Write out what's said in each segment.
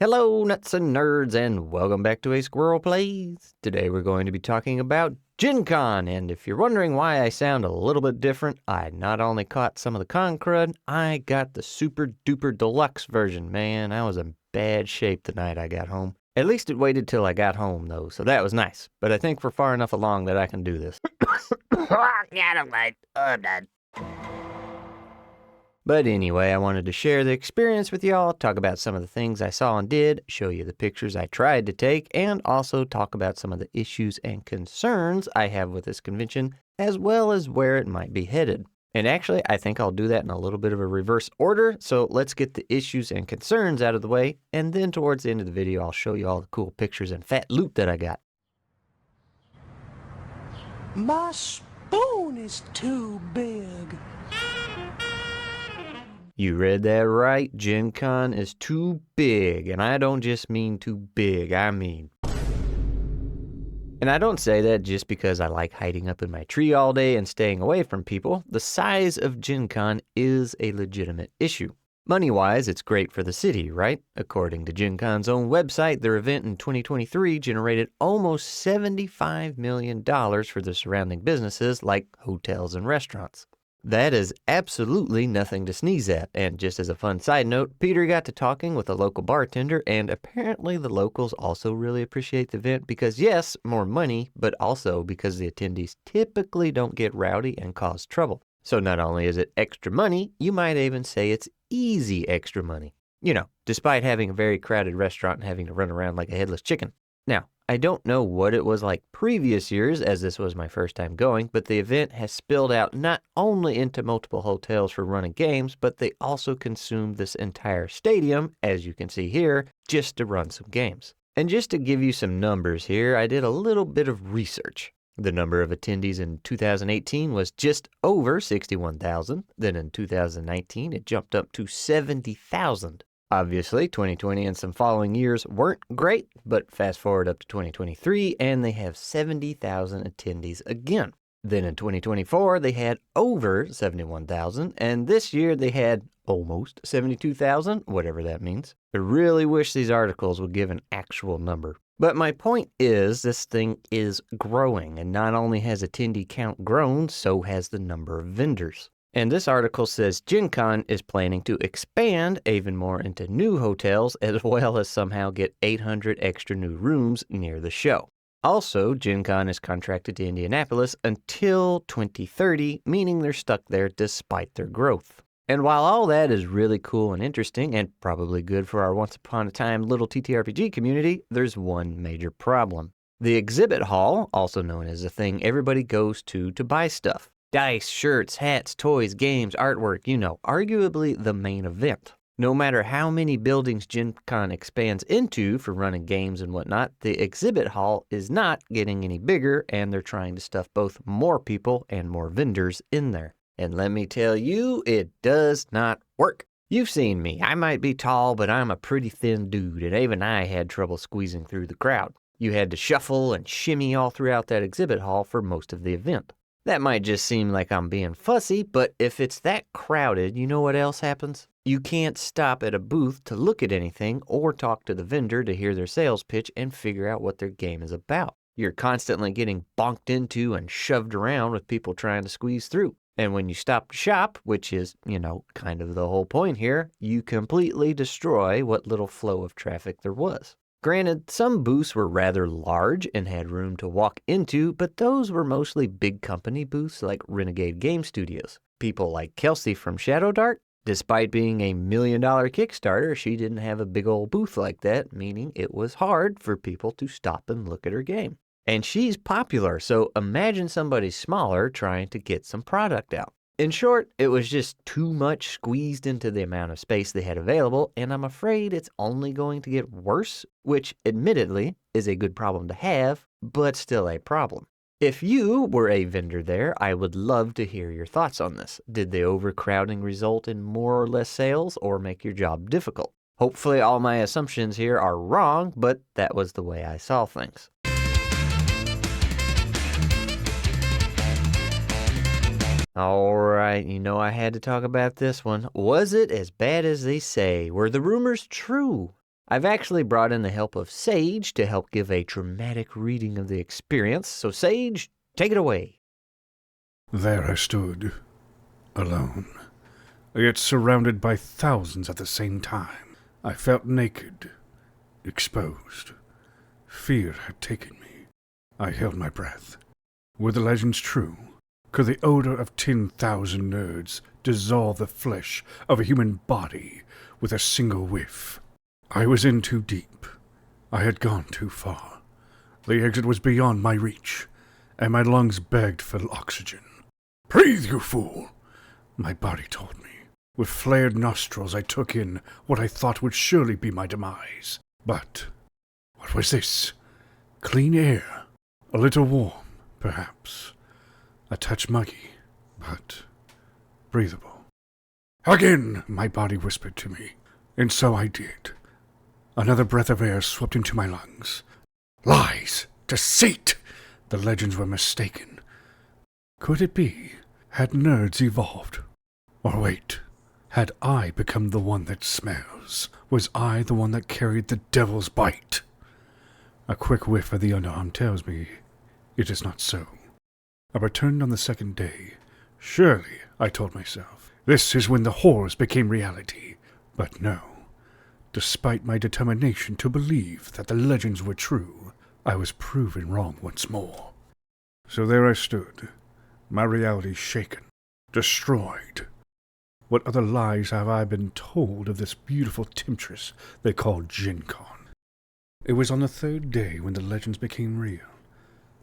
Hello, nuts and nerds, and welcome back to A Squirrel Plays. Today we're going to be talking about GenCon, and if you're wondering why I sound a little bit different, I not only caught some of the con crud, I got the super duper deluxe version. Man, I was in bad shape the night I got home. At least it waited till I got home, though, so that was nice. But I think we're far enough along that I can do this. I'm done. But anyway, I wanted to share the experience with y'all, talk about some of the things I saw and did, show you the pictures I tried to take, and also talk about some of the issues and concerns I have with this convention, as well as where it might be headed. And actually, I think I'll do that in a little bit of a reverse order, so let's get the issues and concerns out of the way, and then towards the end of the video, I'll show you all the cool pictures and fat loot that I got. My spoon is too big. You read that right, Gen Con is too big, and I don't just mean too big, I mean... And I don't say that just because I like hiding up in my tree all day and staying away from people. The size of Gen Con is a legitimate issue. Money-wise, it's great for the city, right? According to Gen Con's own website, their event in 2023 generated almost $75 million for the surrounding businesses like hotels and restaurants. That is absolutely nothing to sneeze at, and just as a fun side note, Peter got to talking with a local bartender, and apparently the locals also really appreciate the event because yes, more money, but also because the attendees typically don't get rowdy and cause trouble. So not only is it extra money, you might even say it's easy extra money. You know, despite having a very crowded restaurant and having to run around like a headless chicken. Now, I don't know what it was like previous years, as this was my first time going, but the event has spilled out not only into multiple hotels for running games, but they also consumed this entire stadium, as you can see here, just to run some games. And just to give you some numbers here, I did a little bit of research. The number of attendees in 2018 was just over 61,000. Then in 2019, it jumped up to 70,000. Obviously, 2020 and some following years weren't great, but fast forward up to 2023 and they have 70,000 attendees again. Then in 2024, they had over 71,000, and this year they had almost 72,000, whatever that means. I really wish these articles would give an actual number. But my point is, this thing is growing, and not only has attendee count grown, so has the number of vendors. And this article says Gen Con is planning to expand even more into new hotels as well as somehow get 800 extra new rooms near the show. Also, Gen Con is contracted to Indianapolis until 2030, meaning they're stuck there despite their growth. And while all that is really cool and interesting and probably good for our once upon a time little ttrpg community, there's one major problem. The exhibit hall, also known as the thing everybody goes to buy stuff. Dice, shirts, hats, toys, games, artwork, you know, arguably the main event. No matter how many buildings Gen Con expands into for running games and whatnot, the exhibit hall is not getting any bigger, and they're trying to stuff both more people and more vendors in there. And let me tell you, it does not work. You've seen me. I might be tall, but I'm a pretty thin dude, and even I had trouble squeezing through the crowd. You had to shuffle and shimmy all throughout that exhibit hall for most of the event. That might just seem like I'm being fussy, but if it's that crowded, you know what else happens? You can't stop at a booth to look at anything or talk to the vendor to hear their sales pitch and figure out what their game is about. You're constantly getting bonked into and shoved around with people trying to squeeze through. And when you stop to shop, which is, you know, kind of the whole point here, you completely destroy what little flow of traffic there was. Granted, some booths were rather large and had room to walk into, but those were mostly big company booths like Renegade Game Studios. People like Kelsey from Shadow Dart, despite being a $1 million Kickstarter, she didn't have a big old booth like that, meaning it was hard for people to stop and look at her game. And she's popular, so imagine somebody smaller trying to get some product out. In short, it was just too much squeezed into the amount of space they had available, and I'm afraid it's only going to get worse, which admittedly is a good problem to have, but still a problem. If you were a vendor there, I would love to hear your thoughts on this. Did the overcrowding result in more or less sales or make your job difficult? Hopefully all my assumptions here are wrong, but that was the way I saw things. Alright, you know I had to talk about this one. Was it as bad as they say? Were the rumors true? I've actually brought in the help of Sage to help give a dramatic reading of the experience. So Sage, take it away. There I stood, alone, yet surrounded by thousands at the same time. I felt naked, exposed. Fear had taken me. I held my breath. Were the legends true? Could the odor of 10,000 nerds dissolve the flesh of a human body with a single whiff? I was in too deep. I had gone too far. The exit was beyond my reach, and my lungs begged for oxygen. "Breathe, you fool!" my body told me. With flared nostrils I took in what I thought would surely be my demise. But what was this? Clean air. A little warm, perhaps. A touch muggy, but breathable. "Again," my body whispered to me, and so I did. Another breath of air swept into my lungs. Lies! Deceit! The legends were mistaken. Could it be? Had nerds evolved? Or wait, had I become the one that smells? Was I the one that carried the devil's bite? A quick whiff of the underarm tells me it is not so. I returned on the second day. Surely, I told myself, this is when the horrors became reality. But no. Despite my determination to believe that the legends were true, I was proven wrong once more. So there I stood, my reality shaken, destroyed. What other lies have I been told of this beautiful temptress they call gencon? It was on the third day when the legends became real.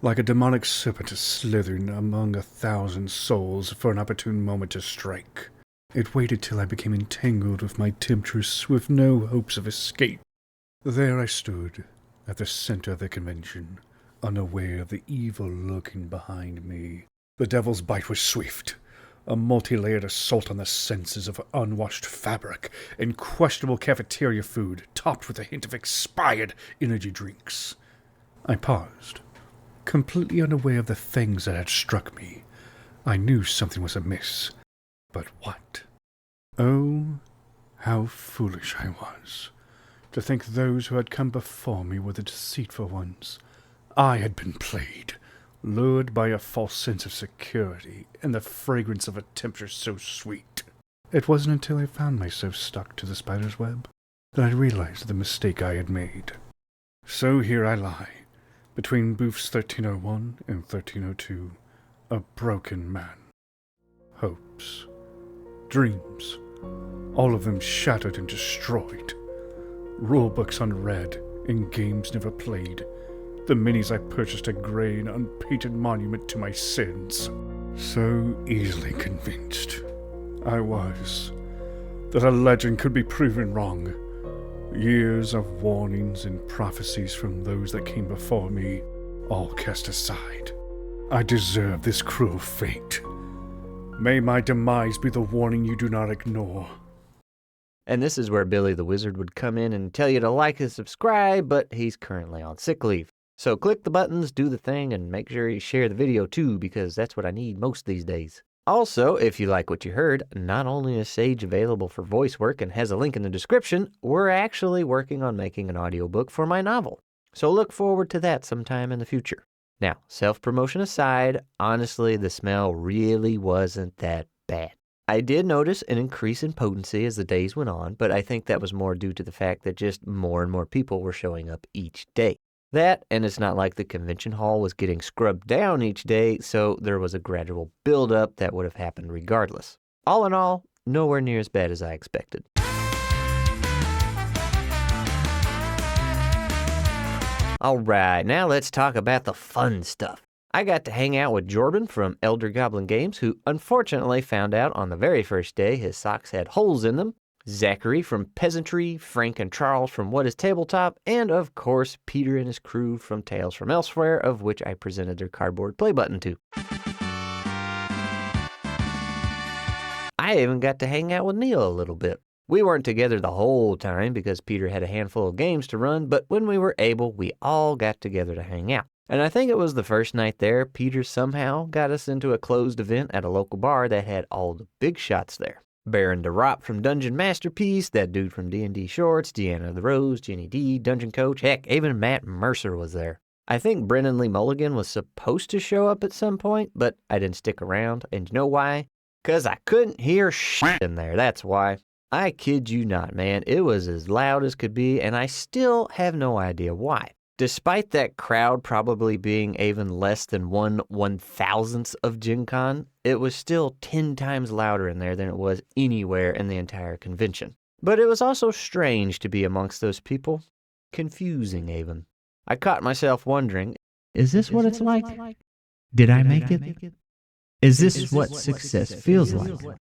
Like a demonic serpent slithering among 1,000 souls for an opportune moment to strike. It waited till I became entangled with my temptress with no hopes of escape. There I stood, at the center of the convention, unaware of the evil lurking behind me. The devil's bite was swift, a multi-layered assault on the senses of unwashed fabric and questionable cafeteria food topped with a hint of expired energy drinks. I paused, completely unaware of the things that had struck me. I knew something was amiss. But what? Oh, how foolish I was. To think those who had come before me were the deceitful ones. I had been played, lured by a false sense of security and the fragrance of a temptress so sweet. It wasn't until I found myself stuck to the spider's web that I realized the mistake I had made. So here I lie, between booths 1301 and 1302, a broken man. Hopes, dreams, all of them shattered and destroyed. Rulebooks unread and games never played. The minis I purchased a gray and unpainted monument to my sins. So easily convinced I was that a legend could be proven wrong. Years of warnings and prophecies from those that came before me, all cast aside. I deserve this cruel fate. May my demise be the warning you do not ignore. And this is where Billy the Wizard would come in and tell you to like and subscribe, but he's currently on sick leave. So click the buttons, do the thing, and make sure you share the video too, because that's what I need most these days. Also, if you like what you heard, not only is Sage available for voice work and has a link in the description, we're actually working on making an audiobook for my novel. So look forward to that sometime in the future. Now, self-promotion aside, honestly, the smell really wasn't that bad. I did notice an increase in potency as the days went on, but I think that was more due to the fact that just more and more people were showing up each day. That, and it's not like the convention hall was getting scrubbed down each day, so there was a gradual buildup that would have happened regardless. All in all, nowhere near as bad as I expected. Alright, now let's talk about the fun stuff. I got to hang out with Jordan from Elder Goblin Games, who unfortunately found out on the very first day his socks had holes in them, Zachary from Peasantry, Frank and Charles from What is Tabletop, and of course Peter and his crew from Tales from Elsewhere, of which I presented their cardboard play button to. I even got to hang out with Neil a little bit. We weren't together the whole time because Peter had a handful of games to run, but when we were able, we all got together to hang out. And I think it was the first night there, Peter somehow got us into a closed event at a local bar that had all the big shots there. Baron DeRop from Dungeon Masterpiece, that dude from D&D Shorts, Deanna the Rose, Jenny D, Dungeon Coach, heck, even Matt Mercer was there. I think Brennan Lee Mulligan was supposed to show up at some point, but I didn't stick around, and you know why? 'Cause I couldn't hear shit in there, that's why. I kid you not, man, it was as loud as could be, and I still have no idea why. Despite that crowd probably being even less than 1/1000th of Gen Con, it was still 10 times louder in there than it was anywhere in the entire convention. But it was also strange to be amongst those people. Confusing even. I caught myself wondering, is this what it's like? Did I make it? Is this what success feels like?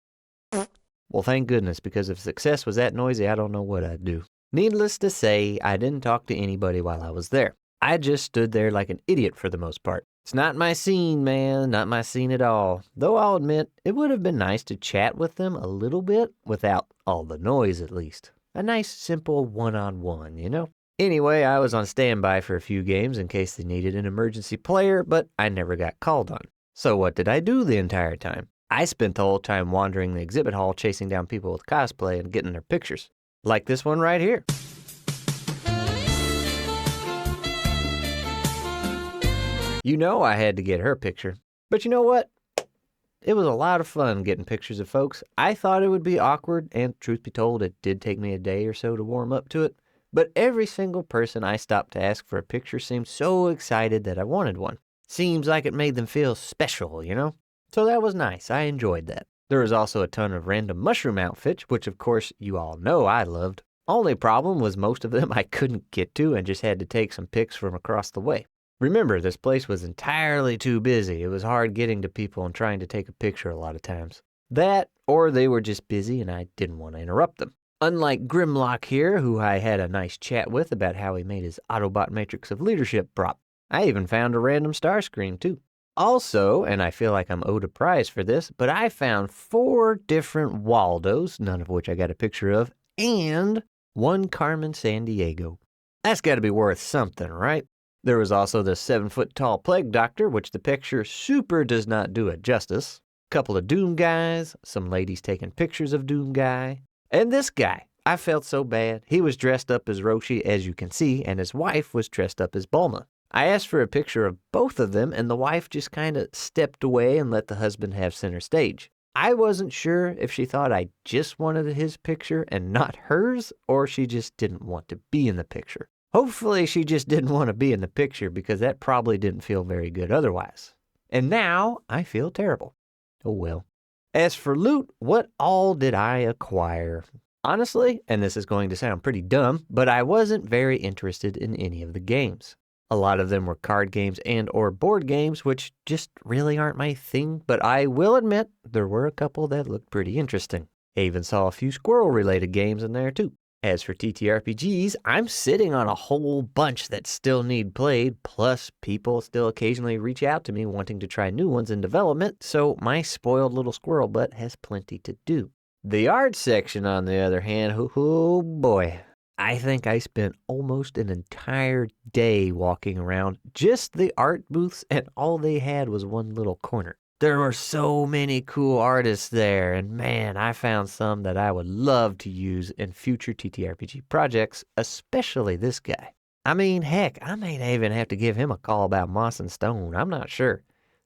Well, thank goodness, because if success was that noisy, I don't know what I'd do. Needless to say, I didn't talk to anybody while I was there. I just stood there like an idiot for the most part. It's not my scene, man, not my scene at all. Though I'll admit, it would have been nice to chat with them a little bit, without all the noise at least. A nice, simple one-on-one, you know? Anyway, I was on standby for a few games in case they needed an emergency player, but I never got called on. So what did I do the entire time? I spent the whole time wandering the exhibit hall chasing down people with cosplay and getting their pictures. Like this one right here. You know I had to get her picture. But you know what? It was a lot of fun getting pictures of folks. I thought it would be awkward, and truth be told, it did take me a day or so to warm up to it. But every single person I stopped to ask for a picture seemed so excited that I wanted one. Seems like it made them feel special, you know? So that was nice. I enjoyed that. There was also a ton of random mushroom outfits, which of course you all know I loved. Only problem was most of them I couldn't get to and just had to take some pics from across the way. Remember, this place was entirely too busy. It was hard getting to people and trying to take a picture a lot of times. That, or they were just busy and I didn't want to interrupt them. Unlike Grimlock here, who I had a nice chat with about how he made his Autobot Matrix of Leadership prop. I even found a random star screen too. Also, and I feel like I'm owed a prize for this, but I found 4 different Waldos, none of which I got a picture of, and 1 Carmen Sandiego. That's got to be worth something, right? There was also the 7-foot-tall Plague Doctor, which the picture super does not do it justice. Couple of Doom guys, some ladies taking pictures of Doom guy, and this guy. I felt so bad. He was dressed up as Roshi, as you can see, and his wife was dressed up as Bulma. I asked for a picture of both of them, and the wife just kind of stepped away and let the husband have center stage. I wasn't sure if she thought I just wanted his picture and not hers, or she just didn't want to be in the picture. Hopefully she just didn't want to be in the picture, because that probably didn't feel very good otherwise. And now I feel terrible. Oh well. As for loot, what all did I acquire? Honestly, and this is going to sound pretty dumb, but I wasn't very interested in any of the games. A lot of them were card games and or board games, which just really aren't my thing, but I will admit there were a couple that looked pretty interesting. I even saw a few Squirrel-related games in there too. As for TTRPGs, I'm sitting on a whole bunch that still need played, plus people still occasionally reach out to me wanting to try new ones in development, so my spoiled little squirrel butt has plenty to do. The art section, on the other hand, oh boy. I think I spent almost an entire day walking around just the art booths, and all they had was one little corner. There were so many cool artists there, and man, I found some that I would love to use in future TTRPG projects, especially this guy. I mean, heck, I may even have to give him a call about Moss and Stone, I'm not sure.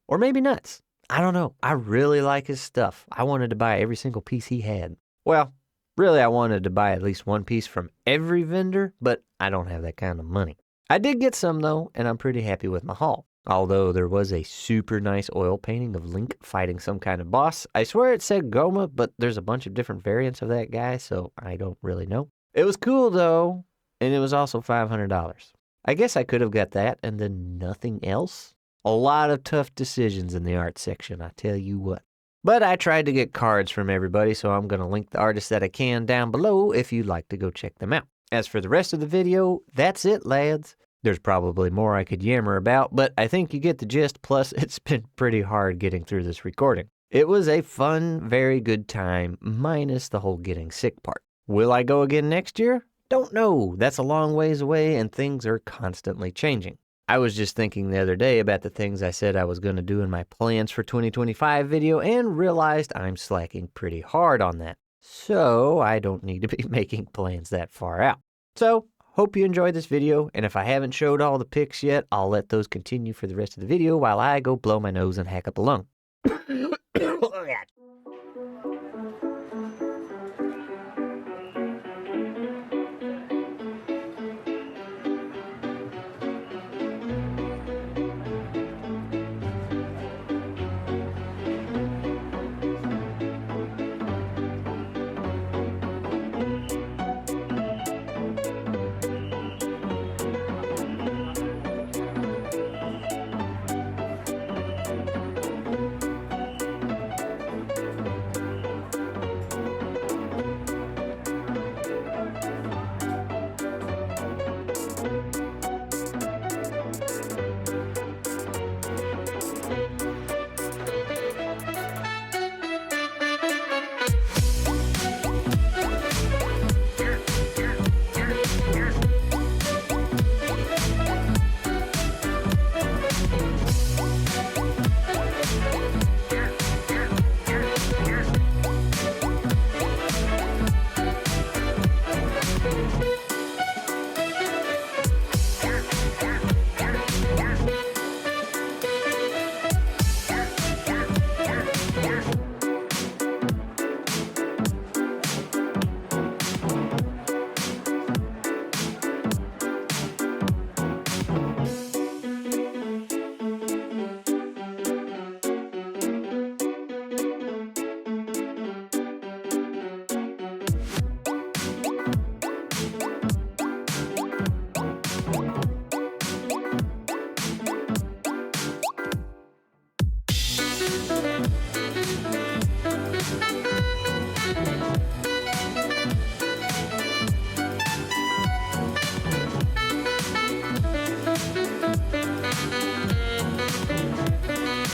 Or maybe Nuts. I don't know. I really like his stuff. I wanted to buy every single piece he had. Well, really, I wanted to buy at least one piece from every vendor, but I don't have that kind of money. I did get some, though, and I'm pretty happy with my haul. Although there was a super nice oil painting of Link fighting some kind of boss. I swear it said Goma, but there's a bunch of different variants of that guy, so I don't really know. It was cool, though, and it was also $500. I guess I could have got that and then nothing else. A lot of tough decisions in the art section, I tell you what. But I tried to get cards from everybody, so I'm going to link the artists that I can down below if you'd like to go check them out. As for the rest of the video, that's it, lads. There's probably more I could yammer about, but I think you get the gist, plus it's been pretty hard getting through this recording. It was a fun, very good time, minus the whole getting sick part. Will I go again next year? Don't know. That's a long ways away, and things are constantly changing. I was just thinking the other day about the things I said I was going to do in my plans for 2025 video and realized I'm slacking pretty hard on that. so I don't need to be making plans that far out. So, hope you enjoyed this video, and if I haven't showed all the pics yet, I'll let those continue for the rest of the video while I go blow my nose and hack up a lung.